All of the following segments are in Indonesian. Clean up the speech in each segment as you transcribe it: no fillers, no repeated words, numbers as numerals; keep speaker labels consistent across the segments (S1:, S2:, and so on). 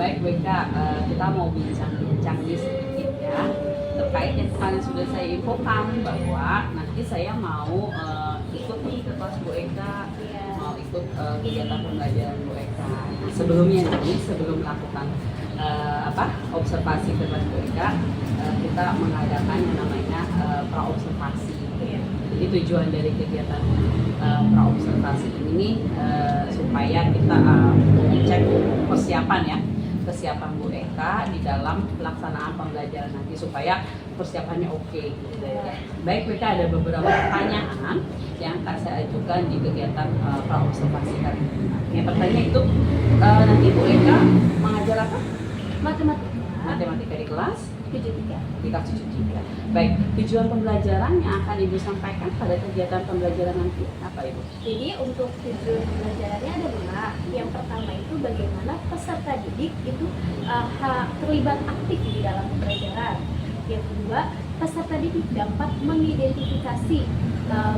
S1: Baik WK, kita mau bincang-bincang sedikit ya terkait yang kemarin sudah saya infokan bahwa nanti saya mau ikut nih ke kelas Bu Eka, mau ikut kegiatan pembelajaran Bu Eka. Nah, sebelumnya nih, sebelum melakukan observasi ke kelas Bu Eka, kita mengadakan yang namanya praobservasi. Jadi tujuan dari kegiatan praobservasi ini supaya kita mengecek kesiapan Bu Eka di dalam pelaksanaan pembelajaran nanti supaya persiapannya oke. Baik, Bu Eka, ada beberapa pertanyaan yang akan saya ajukan di kegiatan praobservasi kali ini. Yang pertama itu nanti Bu Eka mengajar apa? Matematika di kelas
S2: 73.
S1: Di kelas 73. Baik, tujuan pembelajaran yang akan Ibu sampaikan pada kegiatan pembelajaran nanti apa, Ibu?
S2: Jadi untuk tujuan pembelajarannya ada 5. Yang pertama itu bagaimana peserta didik itu terlibat aktif di dalam pembelajaran. Yang kedua, peserta didik dapat mengidentifikasi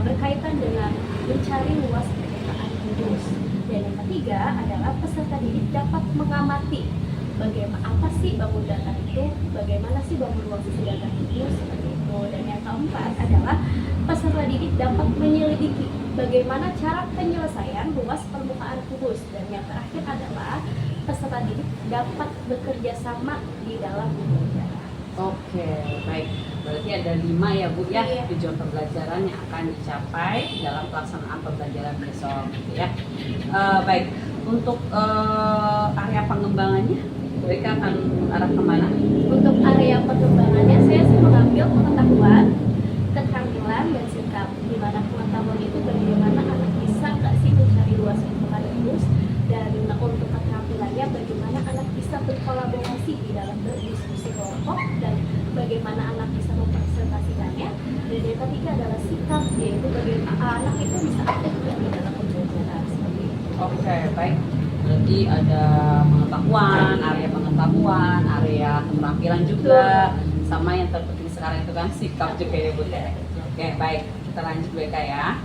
S2: berkaitan dengan mencari luas permukaan kudus. Dan yang ketiga adalah peserta didik dapat mengamati bagaimana apa sih bangun data itu, bagaimana sih bangun ruang sisi data itu, seperti itu. Dan yang keempat adalah peserta didik dapat menyelidiki bagaimana cara penyelesaian luas permukaan kubus. Dan yang terakhir adalah peserta didik dapat bekerja sama di dalam pembelajaran.
S1: Oke, baik. Berarti ada 5 ya Bu ya, tujuan pembelajaran yang akan dicapai dalam pelaksanaan pembelajaran besok gitu ya. Baik, untuk area pengembangannya mereka akan arah kemana?
S2: Untuk area pengembangannya saya sih mengambil pengetahuan, keterampilan, dan sikap. Di mana pengetahuan itu bagaimana anak bisa nggak sih mencari luas permukaan kudus, dan untuk keterampilannya bagaimana anak bisa berkolaborasi di dalam berdiskusi kelompok, dan bagaimana anak bisa mempresentasikannya. Dan yang ketiga adalah sikap, yaitu bagaimana anak itu bisa aktif di dalam pembelajaran seperti itu.
S1: Oke, baik. Berarti ada pengetahuan, area keterampilan juga, sama yang terpenting sekarang itu kan sikap juga ya Bu ya. Oke, baik. Kita lanjut Bu Eka ya.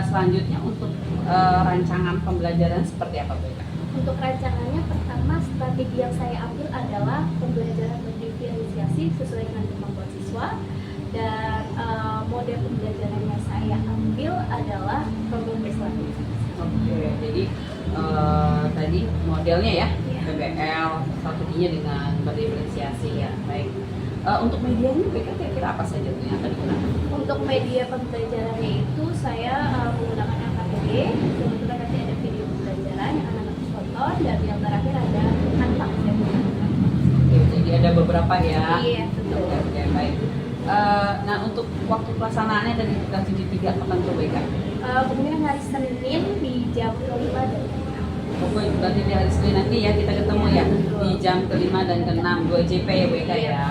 S1: Selanjutnya untuk rancangan pembelajaran seperti apa Bu Eka?
S2: Untuk rancangannya, pertama strategi yang saya ambil adalah pembelajaran berdiferensiasi sesuai dengan kemampuan siswa. Dan model pembelajaran yang saya ambil adalah problem based learning.
S1: Oke, jadi tadi modelnya ya, PBL, strateginya dengan berdiferensiasi ya. Baik. Untuk medianya kira-kira apa saja tuh yang akan digunakan?
S2: Untuk media pembelajarannya itu saya menggunakan LKPD. Kebetulan nanti ada video pembelajaran yang anak harus tonton, dan yang terakhir ada Canva.
S1: Jadi ada beberapa ya.
S2: Iya, betul.
S1: Oke, baik. Nah, untuk waktu pelaksanaannya dari kelas 73 kapan coba ya?
S2: Kemungkinan hari Senin di jam 5 dan 6.
S1: Pokoknya berarti di hari Senin nanti ya kita ketemu ya di jam ke-5 dan ke-6 2 JP ya Bu Eka ya.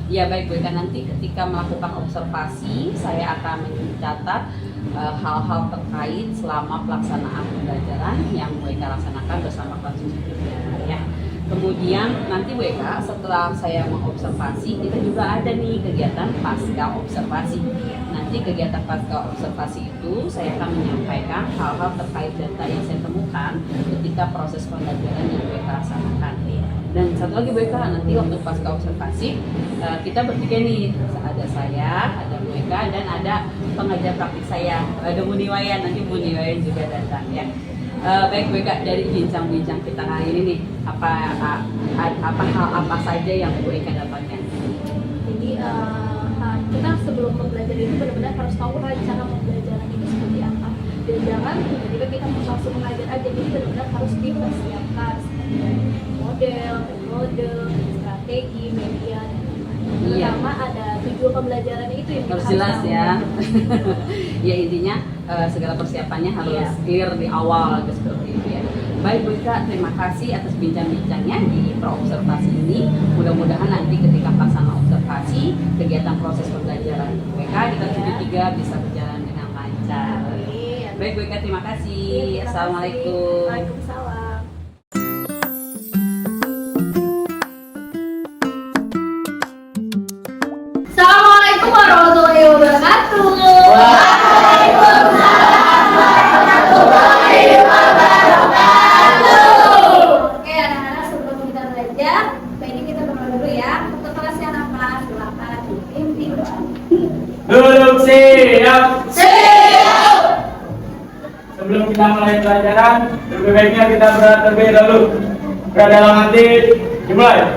S1: Ya baik Bu Eka, nanti ketika melakukan observasi saya akan mencatat hal-hal terkait selama pelaksanaan pembelajaran yang Bu Eka laksanakan bersama kelas 73 ya. Kemudian nanti Bu Eka setelah saya mengobservasi, kita juga ada nih kegiatan pasca observasi. Nanti kegiatan pasca observasi itu saya akan menyampaikan hal-hal terkait data yang saya temukan ketika proses pembelajaran yang Bu Eka laksanakan. Dan satu lagi Bu Eka, nanti waktu pasca observasi kita bertiga nih, ada saya, ada Bu Eka, dan ada pengajar praktik saya, ada Bu Niwayan. Nanti Bu Niwayan juga datang ya. Baik Bu Eka, dari bincang-bincang kita kali ini nih, apa hal apa saja yang Bu Eka dapatkan?
S2: Jadi kita sebelum belajar itu benar-benar harus tahu rencana pembelajaran itu seperti apa. Dan jangan tiba-tiba kita langsung mengajar aja, jadi benar-benar harus dipersiapkan model, metode, strategi, media, dan terutama ada tujuan pembelajaran itu yang
S1: harus jelas ya. Ya intinya segala persiapannya harus clear di awal gitu, seperti itu ya. Baik Bu Ika, terima kasih atas bincang-bincangnya di praobservasi ini. Mudah-mudahan nanti ketika pelaksanaan observasi, kegiatan proses pembelajaran BK di kelas 3 bisa berjalan dengan lancar. Baik Bu Ika, terima kasih. Assalamualaikum.
S2: Waalaikumsalam. Assalamualaikum warahmatullahi wabarakatuh. Waalaikumsalam warahmatullahi wabarakatuh. Oke anak-anak, sebelum kita belajar, ini kita berdoa dulu ya. Untuk kelasnya apa? Silakan dipimpin doa.
S3: Duduk siap.
S2: Siap.
S3: Sebelum kita mulai pelajaran, lebih baiknya kita berdoa terlebih dahulu. Berdoa dalam hati, dimulai.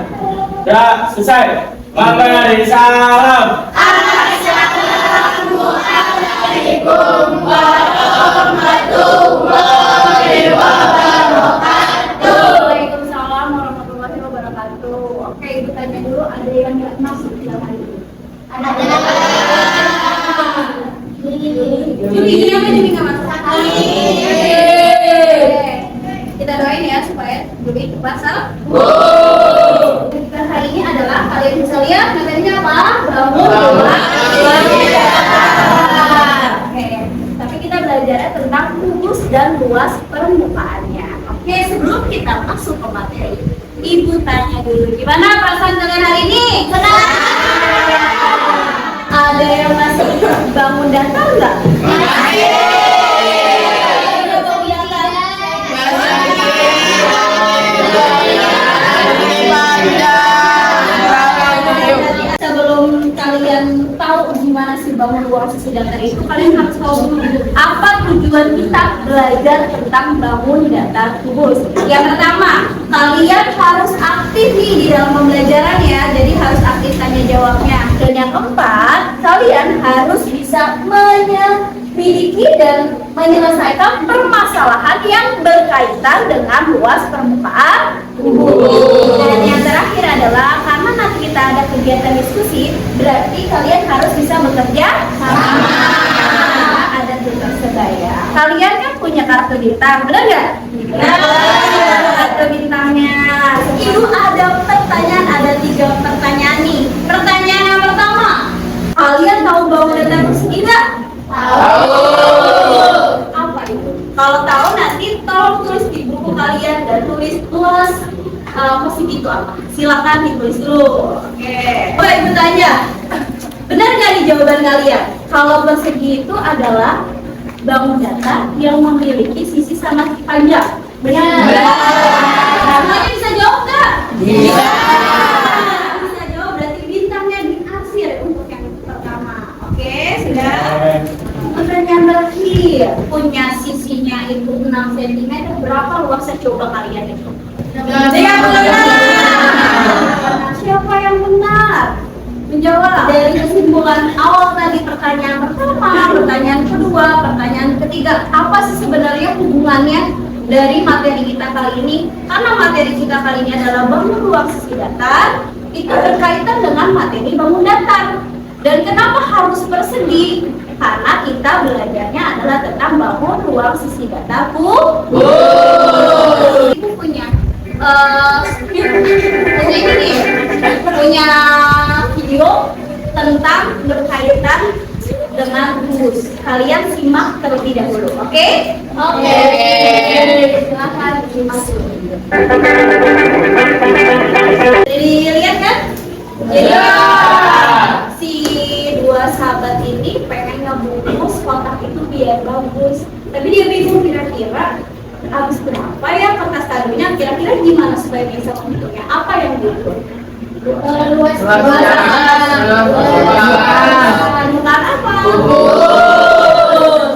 S3: Ya, selesai. Mari salam.
S2: Assalamualaikum warahmatullahi wabarakatuh. Waalaikumsalam warahmatullahi wabarakatuh. Oke, ibu tanya dulu, ada yang nggak masuk di dalam hari ini? Ada. Jadi nggak masuk. Kita doain ya supaya lebih masuk. Kita hari ini adalah kalian bisa lihat materinya apa? Bangun. Oke, tapi kita belajar tentang kubus dan luas permukaannya. Oke, sebelum kita masuk ke materi, ibu tanya dulu, gimana perasaan kalian hari ini? Senang? Ada yang masih bangun datar nggak? Sebelum kalian tahu gimana sih bangun ruang sisi datar itu, kalian harus tahu dulu apa tujuan kita belajar tentang bangun datar kubus. Yang pertama, kalian harus aktif nih di dalam pembelajaran ya, jadi harus aktif tanya jawabnya. Dan yang keempat, kalian harus bisa memiliki dan menyelesaikan permasalahan yang berkaitan dengan luas permukaan kubus. Dan yang terakhir adalah karena nanti kita ada kegiatan diskusi, berarti kalian harus bisa bekerja sama. Ada tugas sebaya. Kalian kan punya kartu bintang, benar nggak? Kartu bintangnya. Itu ada pertanyaan, ada 3 pertanyaan nih. Pertanyaan yang pertama, kalian tahu bangun datar persegi nggak? Tahu. Apa itu? Kalau tahu nanti tolong tulis di buku kalian dan tulis luas persegi itu apa? Silakan ditulis dulu. Oke. Baik, bertanya. Benar nggak nih jawaban kalian? Kalau persegi itu adalah bangun datar yang memiliki sisi sangat panjang. Benar. Semuanya bisa jawab nggak? Bisa. Bisa jawab, berarti bintangnya diarsir untuk yang pertama. Oke, sudah. Pertanyaan terakhir, punya sisinya itu 6 cm, berapa luasnya coba kalian itu? Siapa yang benar? Menjawab. Dari kesimpulan awal tadi, pertanyaan pertama, pertanyaan kedua, pertanyaan ketiga, apa sih sebenarnya hubungannya dari materi kita kali ini? Karena materi kita kali ini adalah bangun ruang sisi datar, itu berkaitan dengan materi bangun datar. Dan kenapa harus persegi? Karena kita belajarnya adalah tentang bangun ruang sisi datar kubus. Itu punya ini nih, punya video tentang berkaitan dengan kubus. Kalian simak terlebih dahulu, oke? Oke. Silahkan dimasukin. Dilihat kan? Jadi si 2 sahabat ini pengen ngebungkus kotak itu biar bagus, tapi dia bingung kira-kira habis berapa ya kertas kadonya, kira-kira gimana supaya bisa bentuknya, apa yang butuh? Luas bukan apa?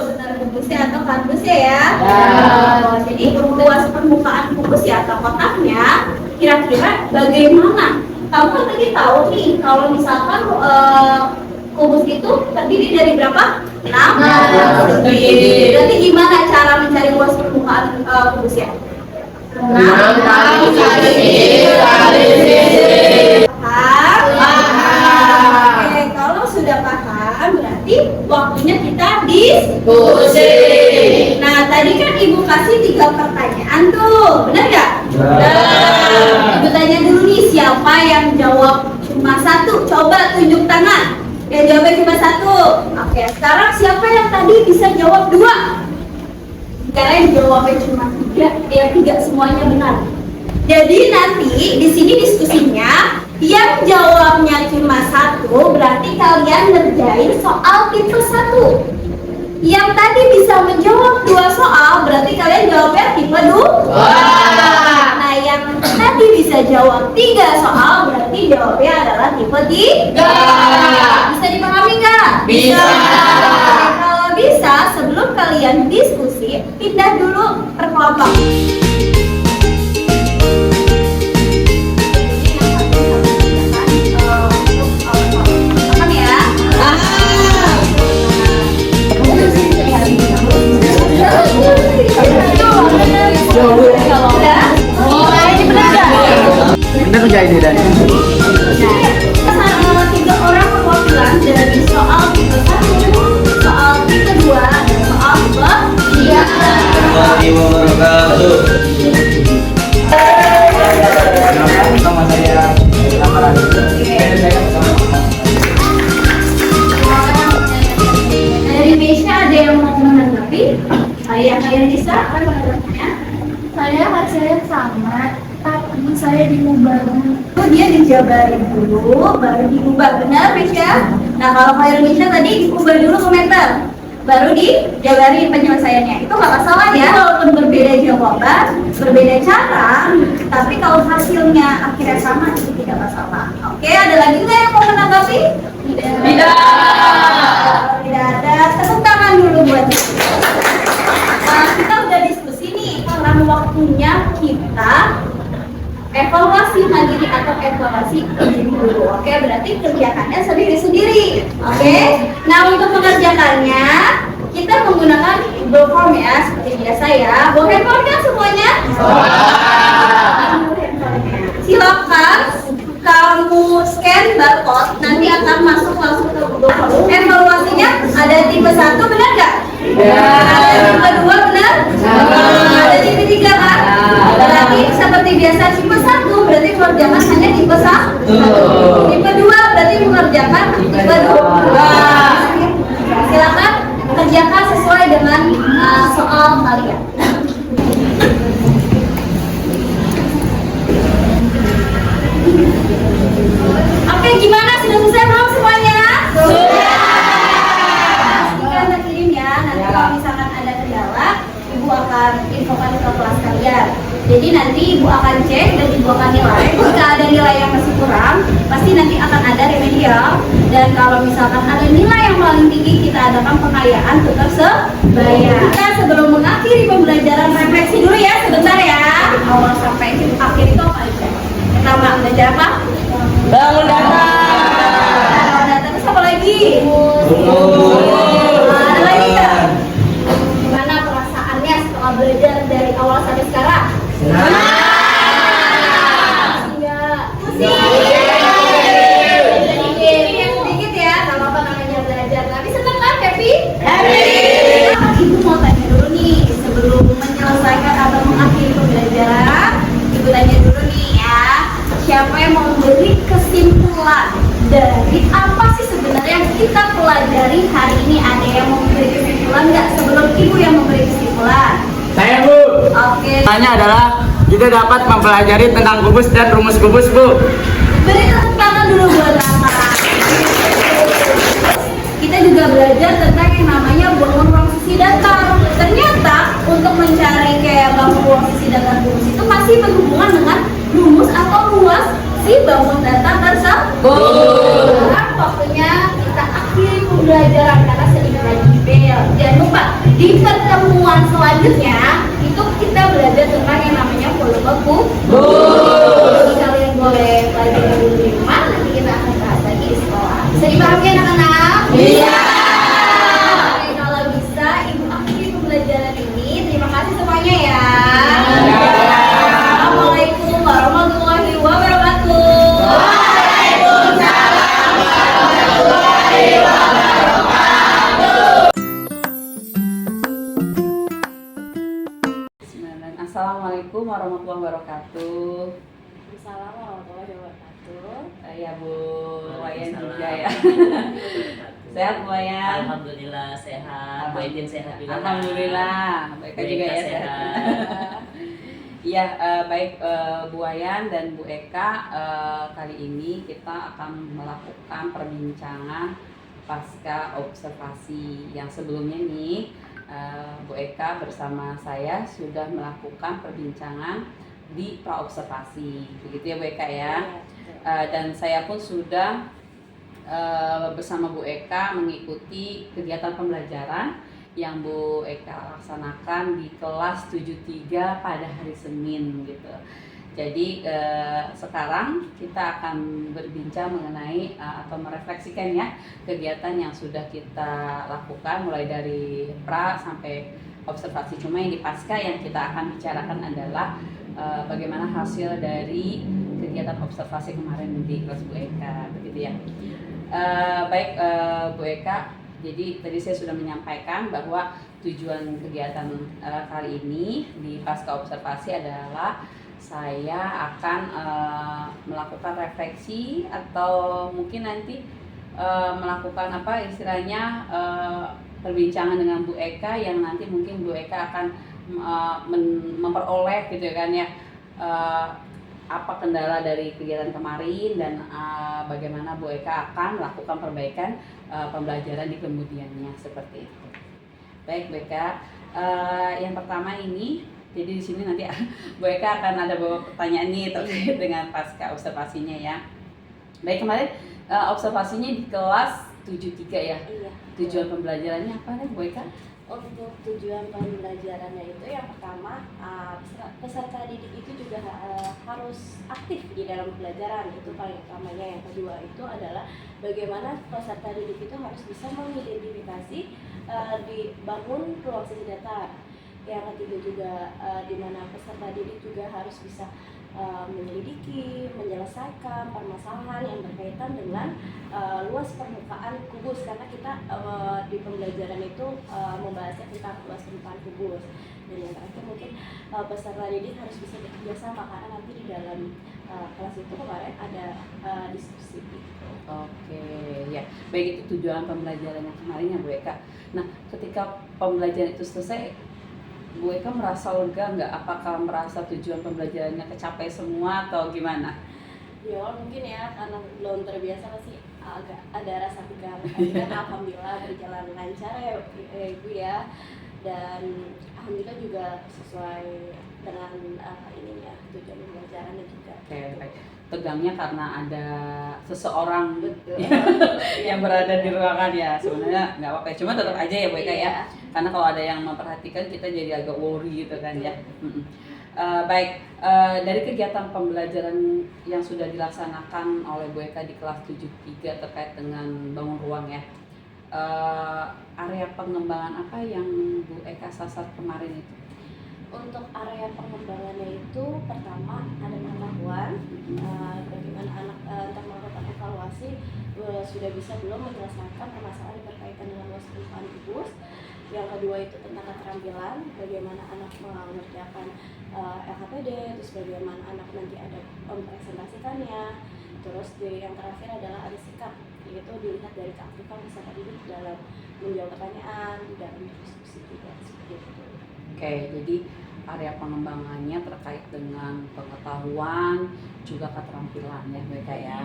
S2: Senar kubusnya atau kardusnya ya. Jadi luas permukaan kubus ya atau kotaknya kira-kira bagaimana? Kamu kan tadi tahu nih kalau misalkan kubus itu terdiri dari berapa? 6. Berarti gimana cara mencari luas permukaan kubusnya? 6 kali paham? Oke, kalau sudah paham berarti waktunya kita diskusi. diskusi. Nah, tadi kan Ibu kasih 3 pertanyaan tuh, benar nggak? Ibu tanya dulu nih, siapa yang jawab cuma 1? Coba tunjuk tangan. Yang jawabnya cuma 1. Oke, sekarang siapa yang tadi bisa jawab 2? Sekarang yang jawabnya cuma 3, ya 3 semuanya benar. Jadi nanti di sini diskusinya yang jawabnya cuma 1 berarti kalian ngerjain soal tipe 1. Yang tadi bisa menjawab 2 soal berarti kalian jawabnya tipe 2. Nah, yang tadi bisa jawab 3 soal berarti jawabnya adalah tipe 3. Bisa dipahami nggak?
S1: Bisa.
S2: Kalau bisa, sebelum kalian diskusi, pindah dulu per kelompok. Paham ya?
S3: Bener nggak ini Dan?
S2: Sama 3 orang perwakilan dari soal tipe 1, soal tipe 2, dan soal tipe 3.
S3: Sama saya.
S2: Dari Mesya ada yang mau menanggapi? Saya bisa apa menanggapnya?
S4: Saya hasilnya sama, tapi saya diubah.
S2: Itu dia dijabarin dulu, baru diubah, benar Mesya? Nah, kalau Kak Misha tadi diubah dulu komentar, baru dijabarin penyelesaiannya. Itu nggak masalah ya, walaupun berbeda jawaban, berbeda cara, tapi kalau hasilnya akhirnya sama itu tidak masalah. Oke, ada lagi nggak yang mau menanggapi?
S1: Tidak.
S2: Tidak ada. Tepuk tangan dulu buat kita udah diskusi nih, sekarang waktunya kita evaluasi mandiri atau evaluasi diri dulu. Oke, berarti kerjakannya sendiri-sendiri. Oke. Nah, untuk mengerjakannya kita menggunakan Google Form ya, seperti biasa ya. Bawa handphone kan semuanya? Silakan kamu scan barcode, nanti akan masuk langsung ke Google Form. Evaluasinya ada tipe 1, benar nggak? Ada tipe 2, benar? Ada tipe 3 kan? Berarti seperti biasa tipe 1 berarti mengerjakan hanya tipe 1. Tipe 2 berarti mengerjakan tipe 2. Silakan kerjakan sesuai dengan soal kalian. Oke, gimana? Sudah selesai belum semuanya? Sudah. Pastikan terkirim ya. Nanti kalau misalkan ada kendala, Ibu akan infokan ke kelas kalian. Jadi nanti Ibu akan cek dan Ibu akan nilai. Jika ada nilai yang masih kurang, pasti nanti akan ada remedial. Dan kalau misalkan ada nilai yang paling tinggi, kita adakan pengayaan tetap sebaya. Kita sebelum mengakhiri pembelajaran refleksi dulu ya, sebentar ya. Awal sampai akhir itu apa aja? Pertama, belajar apa?
S1: Bangun data.
S2: Bangun data, terus apa lagi? Ada lagi nggak? Gimana perasaannya setelah belajar dari awal sampai sekarang? Enggak. Sedikit ya, kalau apa namanya belajar. Tapi senang kan, happy? Ibu mau tanya dulu nih, sebelum menyelesaikan atau mengakhiri pembelajaran, Ibu tanya dulu nih ya, siapa yang mau memberi kesimpulan dari apa sih sebenarnya yang kita pelajari hari ini? Ada yang mau memberi kesimpulan nggak sebelum Ibu yang memberi kesimpulan?
S3: Saya Bu.
S2: Oke.
S3: Pertanyaannya adalah kita dapat mempelajari tentang kubus dan rumus kubus Bu.
S2: Beri tepuk tangan dulu buat Rama. Kita juga belajar tentang yang namanya bangun ruang sisi datar. Ternyata untuk mencari kayak bangun ruang sisi datar rumus itu masih berhubungan dengan rumus atau ruas si bangun datar tersebut. Sekarang waktunya kita akhiri pembelajaran karena sedikit lagi bel. Jangan lupa di pertemuan selanjutnya itu kita belajar tentang yang namanya volume kubus. Jadi kalian boleh pelajari dulu di rumah, nanti kita akan bahas lagi di sekolah. Bisa dipahami anak-anak? Bisa. Oke, kalau bisa Ibu akhiri pembelajaran ini. Terima kasih semuanya ya. Assalamualaikum warahmatullahi wabarakatuh.
S1: Assalamualaikum warahmatullahi wabarakatuh.
S2: Assalamualaikum warahmatullahi wabarakatuh.
S1: Ya Bu Wayan juga ya. Sehat Bu Wayan?
S5: Alhamdulillah sehat. Bu Edin sehat juga.
S1: Alhamdulillah. Baik
S5: Bu
S1: juga
S5: Eka
S1: ya
S5: sehat.
S1: Iya, baik Bu Wayan dan Bu Eka, kali ini kita akan melakukan perbincangan pasca observasi yang sebelumnya nih. Bu Eka bersama saya sudah melakukan perbincangan di praobservasi, begitu ya Bu Eka ya. Dan saya pun sudah bersama Bu Eka mengikuti kegiatan pembelajaran yang Bu Eka laksanakan di kelas 73 pada hari Senin gitu. Jadi sekarang kita akan berbincang mengenai atau merefleksikan ya kegiatan yang sudah kita lakukan mulai dari pra sampai observasi. Cuma yang di pasca yang kita akan bicarakan adalah bagaimana hasil dari kegiatan observasi kemarin di kelas Bu Eka, begitu ya. Baik Bu Eka, jadi tadi saya sudah menyampaikan bahwa tujuan kegiatan kali ini di pasca observasi adalah saya akan melakukan refleksi atau mungkin nanti melakukan apa istilahnya perbincangan dengan Bu Eka yang nanti mungkin Bu Eka akan memperoleh gitu kan ya apa kendala dari kegiatan kemarin dan bagaimana Bu Eka akan melakukan perbaikan pembelajaran di kemudiannya seperti itu. Baik Bu Eka, yang pertama ini, jadi di sini nanti Bu Eka akan ada beberapa pertanyaan nih terkait dengan pasca observasinya ya. Baik, kemarin observasinya di kelas 73 ya.
S2: Iya.
S1: Tujuan pembelajarannya apa nih Bu Eka?
S2: Untuk tujuan pembelajarannya itu yang pertama peserta didik itu juga harus aktif di dalam pelajaran, itu paling utamanya. Yang kedua itu adalah bagaimana peserta didik itu harus bisa mengidentifikasi dibangun ruang sesi datar. Yang ketiga juga di mana peserta didik juga harus bisa menyelidiki, menyelesaikan permasalahan yang berkaitan dengan luas permukaan kubus, karena kita di pembelajaran itu membahasnya tentang luas permukaan kubus. Dan yang terakhir mungkin peserta didik harus bisa bekerja sama, karena nanti di dalam kelas itu kemarin ada diskusi gitu.
S1: Oke, ya. Baik, itu tujuan pembelajaran yang kemarin ya Bu Eka. Nah, ketika pembelajaran itu selesai, Bu Eka merasa lega nggak? Apakah merasa tujuan pembelajarannya kecapai semua atau gimana?
S2: Ya mungkin ya, karena belum terbiasa masih agak ada rasa tegang. Tapi kan alhamdulillah berjalan lancar ya Ibu ya. Dan alhamdulillah juga sesuai dengan ininya tujuan pembelajarannya juga.
S1: Oke, baik. Tegangnya karena ada seseorang
S2: Betul.
S1: yang berada di ruangan ya. Sebenarnya nggak apa-apa, cuma tetap aja ya Bu Eka ya.
S2: Iya.
S1: Karena kalau ada yang memperhatikan kita jadi agak worry gitu kan ya. Baik, dari kegiatan pembelajaran yang sudah dilaksanakan oleh Bu Eka di kelas 73 terkait dengan bangun ruang ya, area pengembangan apa yang Bu Eka sasar kemarin itu?
S2: Untuk area pengembangannya itu pertama ada pengetahuan, bagaimana anak untuk melakukan evaluasi sudah bisa belum menyelesaikan permasalahan yang berkaitan dengan luas permukaan kubus. Yang kedua itu tentang keterampilan, bagaimana anak mengerjakan LKPD, terus bagaimana anak nanti ada mempresentasikannya. Terus yang terakhir adalah ada sikap, yaitu dilihat dari keaktifan peserta didik dalam menjawab pertanyaan dan diskusi juga seperti itu.
S1: Oke, jadi area pengembangannya terkait dengan pengetahuan juga keterampilan ya mereka ya.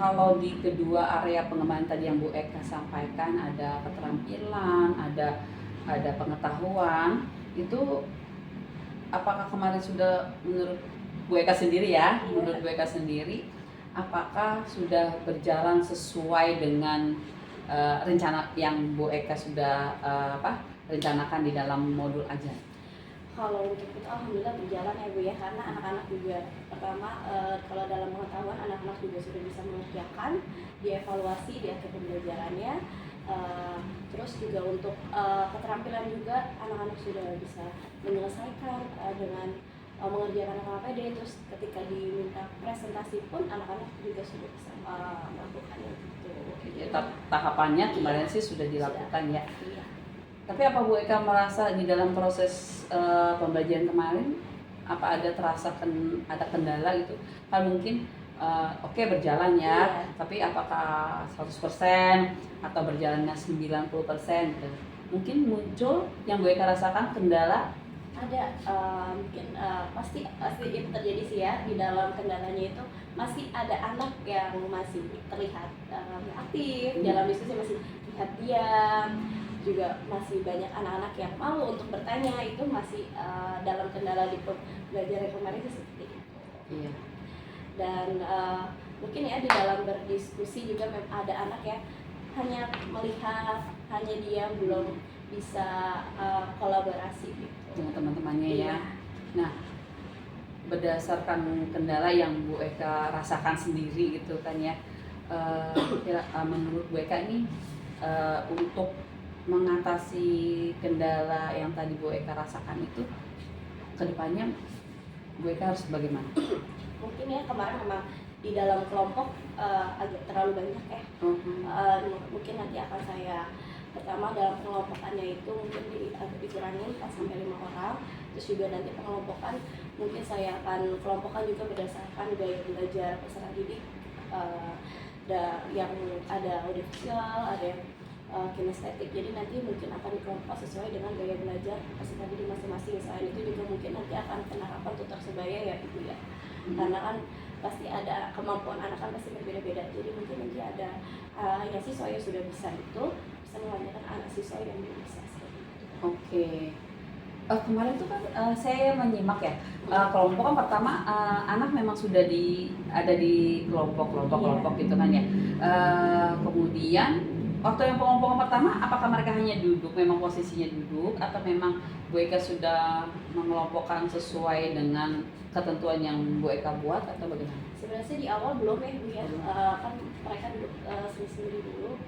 S1: Kalau di kedua area pengembangan tadi yang Bu Eka sampaikan, ada keterampilan, ada pengetahuan, itu apakah kemarin sudah menurut Bu Eka sendiri ya, menurut Bu Eka sendiri, apakah sudah berjalan sesuai dengan rencana yang Bu Eka sudah rencanakan di dalam modul ajar?
S2: Kalau untuk itu alhamdulillah berjalan ya Bu ya, karena anak-anak juga pertama kalau dalam pengetahuan anak-anak juga sudah bisa mengerjakan, dievaluasi di akhir pembelajarannya. Terus juga untuk keterampilan juga anak-anak sudah bisa menyelesaikan dengan mengerjakan LKPD. Terus ketika diminta presentasi pun anak-anak juga sudah bisa melakukannya gitu.
S1: Ya, tahapannya kemarin sih sudah dilakukan ya.
S2: Iya.
S1: Tapi apa Bu Eka merasa di dalam proses pembelajaran kemarin apa ada terasa ada kendala gitu? Kan mungkin oke berjalan ya,
S2: Iya.
S1: tapi apakah 100% atau berjalannya 90% gitu? Mungkin muncul yang Bu Eka rasakan kendala.
S6: Ada mungkin pasti itu terjadi sih ya. Di dalam kendalanya itu masih ada anak yang masih terlihat aktif dalam diskusi, masih terlihat diam, juga masih banyak anak-anak yang malu untuk bertanya. Itu masih dalam kendala di pembelajaran kemarin itu seperti itu.
S1: Iya.
S6: Dan mungkin ya di dalam berdiskusi juga ada anak yang hanya melihat, hanya diam, belum bisa kolaborasi gitu
S1: Dengan teman-temannya ya.
S6: Iya.
S1: Nah, berdasarkan kendala yang Bu Eka rasakan sendiri gitu kan ya, menurut Bu Eka ini untuk mengatasi kendala yang tadi Bu Eka rasakan itu, kedepannya Bu Eka harus bagaimana?
S6: Mungkin ya kemarin memang di dalam kelompok agak terlalu banyak ya. Mungkin nanti akan saya pertama dalam pengelompokannya itu mungkin agak dikurangin 4 sampai 5 orang. Terus juga nanti pengelompokan mungkin saya akan kelompokkan juga berdasarkan gaya belajar peserta didik, yang ada audiovisual, ada yang kinestetik. Jadi nanti mungkin akan dikelompok sesuai dengan gaya belajar peserta didik masing-masing. Selain itu juga mungkin nanti akan penerapan tutor sebaya ya Ibu ya. Karena kan pasti ada kemampuan anak kan pasti berbeda-beda. Jadi mungkin nanti ada yang siswa yang sudah bisa itu bisa melanjutkan anak siswa yang belum bisa seperti itu.
S1: Oke. Kemarin tuh kan saya menyimak ya, kelompok kan pertama anak memang sudah ada di kelompok gitu kan ya. Kemudian waktu yang pengelompokan pertama, apakah mereka hanya duduk, memang posisinya duduk, atau memang Bu Eka sudah mengelompokkan sesuai dengan ketentuan yang Bu Eka buat atau bagaimana?
S6: Sebenarnya di awal belum ya Bu ya, kan mereka duduk sendiri dulu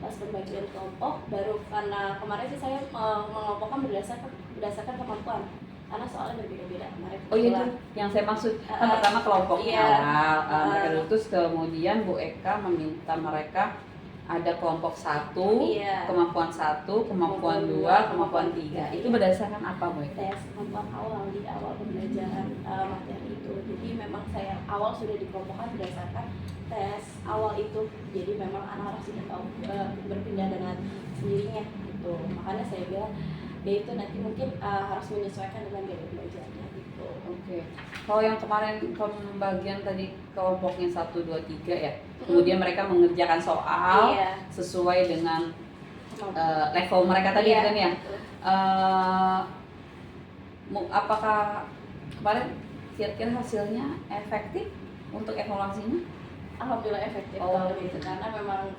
S6: pas pembagian kelompok, baru karena kemarin sih saya mengelompokkan berdasarkan kemampuan, karena soalnya berbeda-beda kemarin.
S1: Oh iya tuh, yang saya maksud kan pertama kelompok
S6: iya.
S1: awal, mereka duduk, terus kemudian Bu Eka meminta mereka ada kelompok 1,
S6: Iya.
S1: kemampuan 1, kemampuan 2, kemampuan 3. Itu berdasarkan apa Bu Eka?
S6: Tes kemampuan awal di awal pembelajaran materi itu. Jadi memang saya awal sudah dikelompokkan berdasarkan tes awal itu. Jadi memang anak-anak sudah tahu berpindah dengan sendirinya gitu. Makanya saya bilang ya itu nanti mungkin harus menyesuaikan dengan gaya belajarnya gitu.
S1: Oke. Kalau yang kemarin pembagian tadi kelompoknya 1, 2, 3 ya. Kemudian mereka mengerjakan soal
S6: Iya.
S1: sesuai dengan level mereka tadi
S6: Iya,
S1: kan ya.
S6: betul.
S1: Apakah kemarin kira-kira hasilnya efektif untuk evaluasinya?
S6: Alhamdulillah efektif
S1: Oh,
S6: kalau gitu, karena memang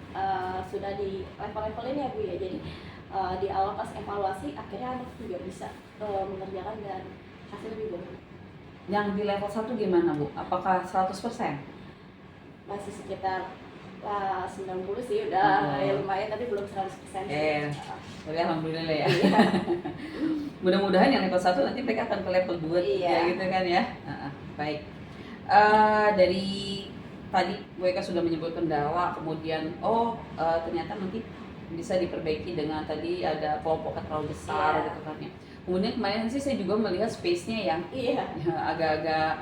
S6: sudah di level-levelin ya Bu ya. Jadi di awal pas evaluasi akhirnya anak juga bisa mengerjakan dan hasilnya lebih bagus.
S1: Yang di level 1 gimana Bu? Apakah 100%?
S6: Masih sekitar 90 sih udah ya lumayan, tapi belum 100% sih.
S1: Tapi alhamdulillah ya.
S6: Iya.
S1: Mudah-mudahan yang level 1 nanti mereka akan ke level 2
S6: Iya.
S1: gitu kan ya. Baik. Dari tadi Bu Eka sudah menyebut kendala, kemudian ternyata nanti bisa diperbaiki dengan tadi ada kelompok terlalu besar
S6: Iya.
S1: gitu kan ya. Kemudian kemarin sih saya juga melihat space-nya yang
S6: Iya.
S1: agak-agak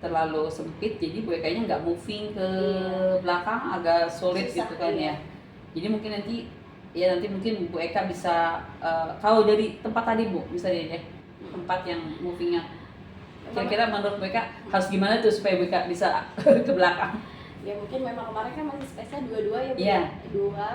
S1: terlalu sempit, jadi Bu Eka-nya nggak moving ke belakang, agak sulit
S6: Susah,
S1: gitu kan
S6: iya.
S1: ya. Jadi mungkin nanti mungkin Bu Eka bisa kalau dari tempat tadi Bu, bisa deh tempat yang movingnya. Kira-kira menurut Bu Eka harus gimana tuh supaya Bu Eka bisa ke belakang?
S6: Ya mungkin memang kemarin kan masih space-nya dua-dua ya Bu.
S1: Iya.
S6: Dua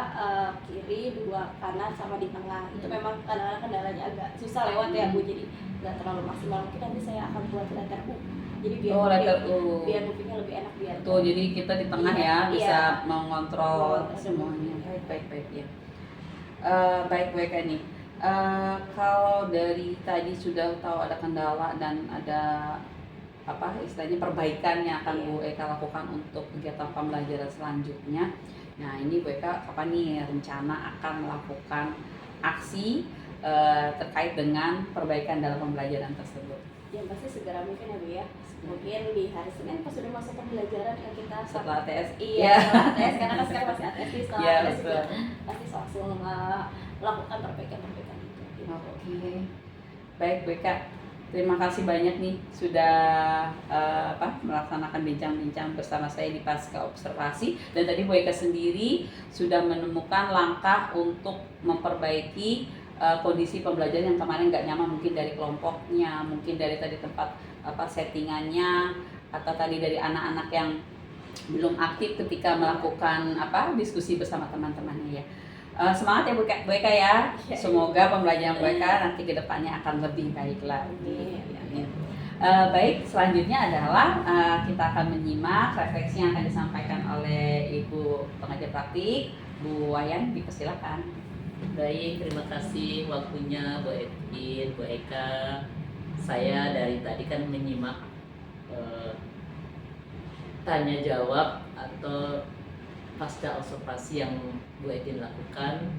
S6: kiri, dua kanan sama di tengah. Itu memang kadang-kadang kendalanya agak susah lewat ya Bu. Jadi nggak terlalu maksimal. Mungkin nanti saya akan buat letter U. Jadi biar
S1: letter U.
S6: biar movingnya lebih enak biar.
S1: Tuh, jadi kita di tengah ya
S6: Iya,
S1: bisa
S6: iya.
S1: mengontrol
S6: Oh,
S1: semuanya. Baik ya. Baik Bu Eka nih. Kalau dari tadi sudah tahu ada kendala dan ada istilahnya perbaikan yang akan Bu Eka lakukan untuk kegiatan pembelajaran selanjutnya. Nah ini Bu Eka kapan nih rencana akan melakukan aksi terkait dengan perbaikan dalam pembelajaran tersebut?
S6: yang pasti segera mungkin ya Bu ya, mungkin di hari Senin pas sudah masuk pembelajaran yang kita
S1: Setelah ATS.
S6: iya setelah ATS karena kan sekarang masih ATS setelah
S1: Iya,
S6: ATS juga
S1: betul.
S6: pasti langsung melakukan perbaikan-perbaikan itu gitu.
S1: Oke. Baik, Bu Eka. Terima kasih banyak nih sudah melaksanakan bincang-bincang bersama saya di Pasca Observasi, dan tadi Bu Eka sendiri sudah menemukan langkah untuk memperbaiki kondisi pembelajaran yang kemarin nggak nyaman, mungkin dari kelompoknya, mungkin dari tadi tempat settingannya, atau tadi dari anak-anak yang belum aktif ketika melakukan diskusi bersama teman-temannya ya. Semangat ya Bu Eka ya. Semoga pembelajaran Bu Eka nanti ke depannya akan lebih baik lagi. Amin. Baik, selanjutnya adalah kita akan menyimak refleksi yang akan disampaikan oleh Ibu pengajar praktik, Bu Wayan, dipersilakan.
S5: Baik, terima kasih waktunya Bu Edwin, Bu Eka. Saya dari tadi kan menyimak tanya jawab atau pasca observasi yang Bu Edin lakukan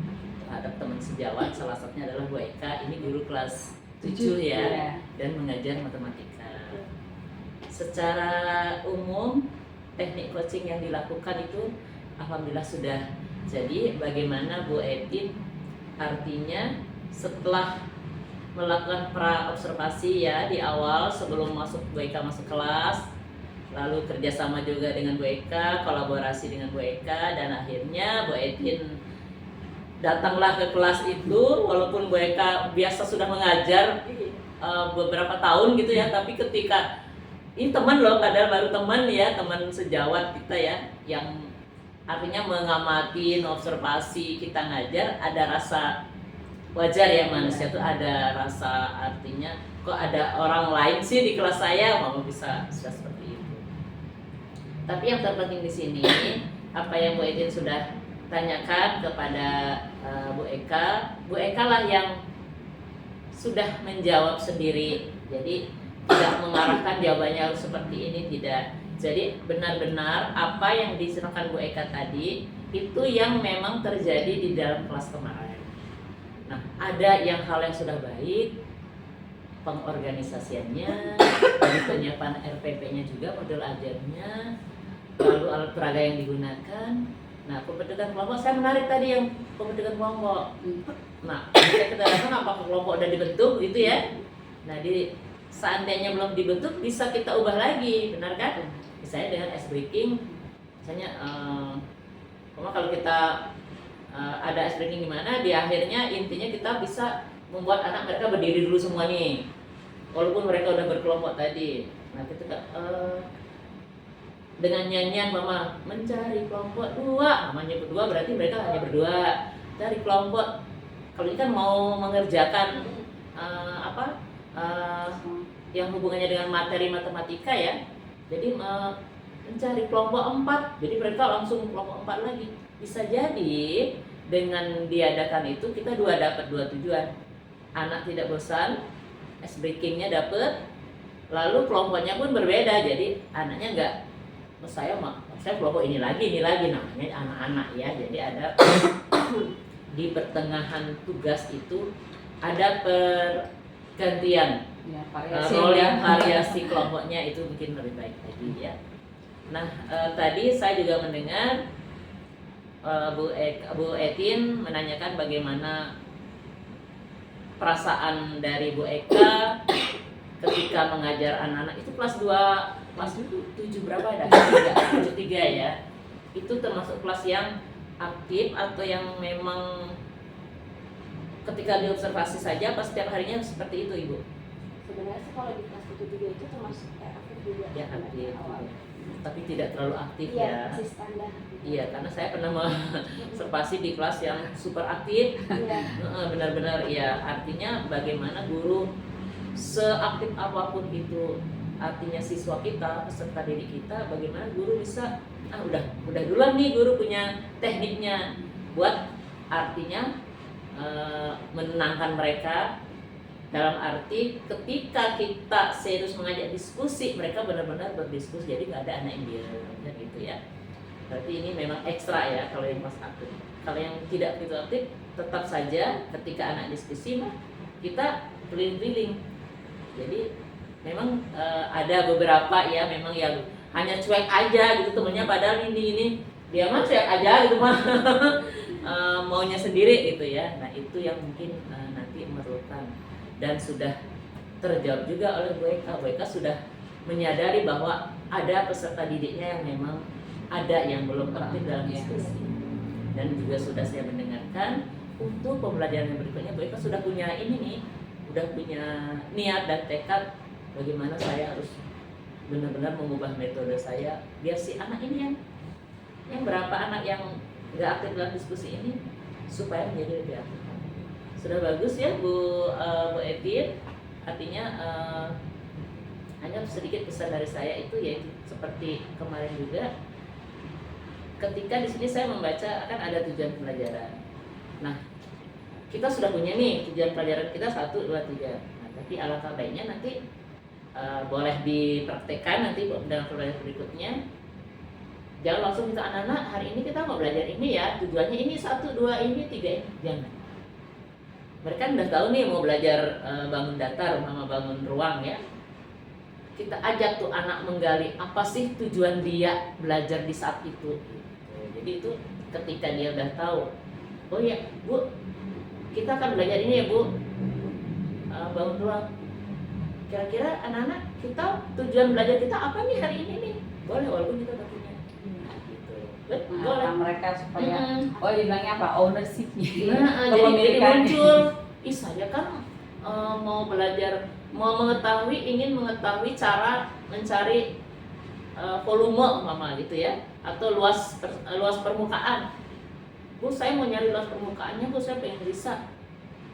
S5: terhadap teman sejawat. Salah satunya adalah Bu Eka, ini guru kelas 7 ya, dan mengajar matematika. Secara umum teknik coaching yang dilakukan itu alhamdulillah sudah. Jadi bagaimana Bu Edin artinya setelah melakukan pra observasi ya di awal sebelum Bu Eka masuk kelas, lalu kerjasama juga dengan Bu Eka, kolaborasi dengan Bu Eka, dan akhirnya Bu Edin datanglah ke kelas itu. Walaupun Bu Eka biasa sudah mengajar beberapa tahun gitu ya, tapi ketika ini teman loh, padahal baru teman ya, teman sejawat kita ya, yang artinya mengamati, observasi kita ngajar, ada rasa wajar ya, manusia tuh ada rasa, artinya kok ada orang lain sih di kelas saya, mau bisa seperti itu. Tapi yang terpenting di sini apa yang Bu Edin sudah tanyakan kepada Bu Eka lah yang sudah menjawab sendiri. Jadi tidak mengarahkan jawabannya harus seperti ini, tidak. Jadi benar-benar apa yang diserahkan Bu Eka tadi itu yang memang terjadi di dalam kelas kemarin. Nah, ada yang hal yang sudah baik, pengorganisasiannya, dari penyiapan RPP-nya juga, model ajarnya, lalu alat peraga yang digunakan. Nah, pembentukan kelompok, saya menarik tadi yang pembentukan kelompok. Nah, kita datang apakah kelompok udah dibentuk gitu ya. Nah, seandainya belum dibentuk bisa kita ubah lagi, benar kan? Misalnya dengan ice breaking, misalnya kalau kita ada ice breaking gimana, di akhirnya intinya kita bisa membuat anak mereka berdiri dulu semua nih, walaupun mereka udah berkelompok tadi. Nah, kita dengan nyanyian mama mencari kelompok 2, namanya berdua berarti mereka hanya berdua cari kelompok. Kalau ini kan mau mengerjakan yang hubungannya dengan materi matematika ya, jadi mencari kelompok 4, jadi mereka langsung kelompok 4 lagi. Bisa jadi dengan diadakan itu kita dapat 2 tujuan, anak tidak bosan, ice breakingnya dapat, lalu kelompoknya pun berbeda, jadi anaknya enggak saya kelompok ini lagi namanya anak-anak ya. Jadi ada di pertengahan tugas itu ada pergantian
S1: Ya,
S5: variasi kelompoknya, itu bikin lebih baik lagi ya. Nah, tadi saya juga mendengar Bu Etin menanyakan bagaimana perasaan dari Bu Eka ketika mengajar anak-anak itu kelas 2, kelas 7 berapa ya? 7 3 ya. Itu termasuk kelas yang aktif atau yang memang ketika diobservasi saja pas setiap harinya seperti itu, Ibu?
S6: Sebenarnya sih kalau di kelas 7 itu termasuk aktif juga
S5: Ya, aktif.
S6: awal.
S5: Tapi tidak terlalu aktif
S6: Iya,
S5: ya.
S6: masih standar.
S5: Iya, karena saya pernah observasi di kelas yang super aktif.
S6: Iya.
S5: Benar-benar ya, artinya bagaimana guru seaktif apapun itu, artinya siswa kita, peserta didik kita, bagaimana guru bisa udah duluan nih guru punya tekniknya buat artinya menenangkan mereka, dalam arti ketika kita serius mengajak diskusi mereka benar-benar berdiskusi, jadi nggak ada anak yang diam gitu ya. Berarti ini memang ekstra ya kalau yang pas aktif. Kalau yang tidak begitu aktif, tetap saja ketika anak diskusi kita keliling-keliling. Jadi memang ada beberapa ya memang yang hanya cuek aja gitu temennya, padahal ini dia mah cuek aja gitu mah maunya sendiri gitu ya. Nah itu yang mungkin nanti memerlukan, dan sudah terjawab juga oleh Bu Eka sudah menyadari bahwa ada peserta didiknya yang memang ada yang belum aktif dalam diskusi, dan juga sudah saya mendengarkan untuk pembelajaran yang berikutnya Bu Eka sudah punya ini nih, udah punya niat dan tekad bagaimana saya harus benar-benar mengubah metode saya biar si anak ini yang berapa anak yang nggak aktif dalam diskusi ini supaya menjadi lebih aktif. Sudah bagus ya Bu Etin, artinya hanya sedikit pesan dari saya itu yaitu seperti kemarin juga ketika di sini saya membaca akan ada tujuan pembelajaran. Nah kita sudah punya nih tujuan pelajaran kita 1, 2, 3. Nah, tapi alangkah baiknya nanti boleh dipraktekkan nanti dalam pelajaran berikutnya. Jangan langsung kita anak-anak hari ini kita mau belajar ini ya, tujuannya ini 1, 2, ini 3 ini. Jangan. Mereka udah tahu nih mau belajar bangun datar sama bangun ruang ya. Kita ajak tuh anak menggali apa sih tujuan dia belajar di saat itu. Jadi itu ketika dia udah tahu, oh ya Bu, kita akan belajar ini ya Bu, bangun ruang. Kira-kira anak-anak kita tujuan belajar kita apa nih hari ini nih? Boleh walaupun kita nggak punya. Gitu. Boleh.
S1: Mereka supaya oh dibilangnya apa, ownership-nya.
S5: Nah, jadi muncul, saya kan mau belajar, mau mengetahui, ingin mengetahui cara mencari volume mama gitu ya, atau luas permukaan. Bu, saya mau nyari luas permukaannya, Bu, saya pengen bisa.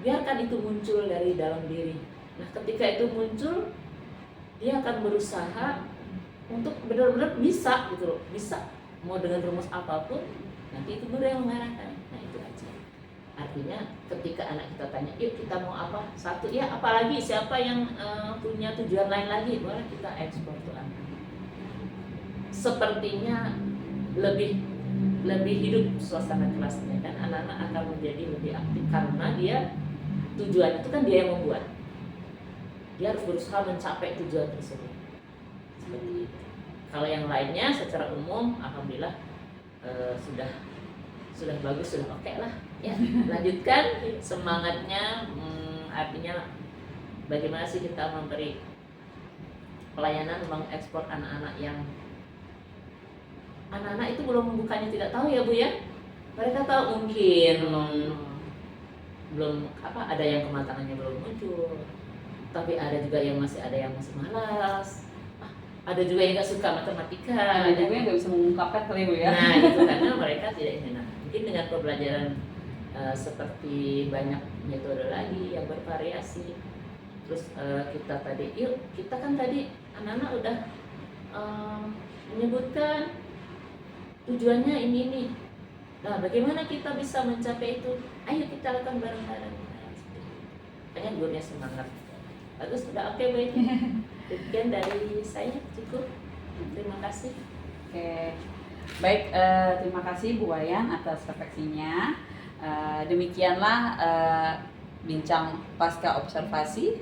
S5: Biarkan itu muncul dari dalam diri. Nah, ketika itu muncul, dia akan berusaha untuk benar-benar bisa gitu loh, bisa mau dengan rumus apapun, nanti itu guru yang mengarahkan. Nah, itu aja. Artinya ketika anak kita tanya, yuk kita mau apa? 1, ya apalagi siapa yang punya tujuan lain lagi, boleh kita ekspor tuh anak. Sepertinya lebih hidup suasana kelasnya kan, anak-anak akan menjadi lebih aktif karena dia tujuan itu kan dia yang membuat. Dia harus berusaha mencapai tujuan tersebut. Seperti itu. Kalau yang lainnya secara umum alhamdulillah sudah bagus, sudah oke lah ya. Lanjutkan semangatnya, artinya bagaimana sih kita memberi pelayanan mengekspor anak-anak yang anak-anak itu belum, bukannya tidak tahu ya Bu ya, mereka tahu mungkin belum ada yang kematangannya belum muncul, tapi ada juga yang masih malas, ada juga yang nggak suka matematika,
S1: Ada juga yang nggak bisa mengungkapkan kali Bu ya.
S5: nah itu karena mereka tidak ini. Nah mungkin dengan pembelajaran seperti banyak metode lagi yang bervariasi, terus kita kan tadi anak-anak udah menyebutkan tujuannya ini. Nah, bagaimana kita bisa mencapai itu? Ayo kita lakukan bareng-bareng. Hanya gurunya semangat. Bagus, udah oke Bu. Sekian dari saya cukup. Terima kasih.
S1: Oke. Baik, terima kasih Bu Wayan atas refleksinya. Demikianlah bincang pasca observasi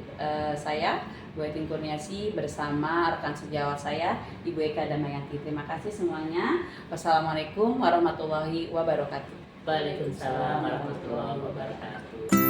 S1: saya Bu Etin Kurniasi bersama rekan sejawat saya Ibu Eka Damayanti. Terima kasih semuanya. Wassalamualaikum warahmatullahi wabarakatuh.
S5: Waalaikumsalam warahmatullahi wabarakatuh.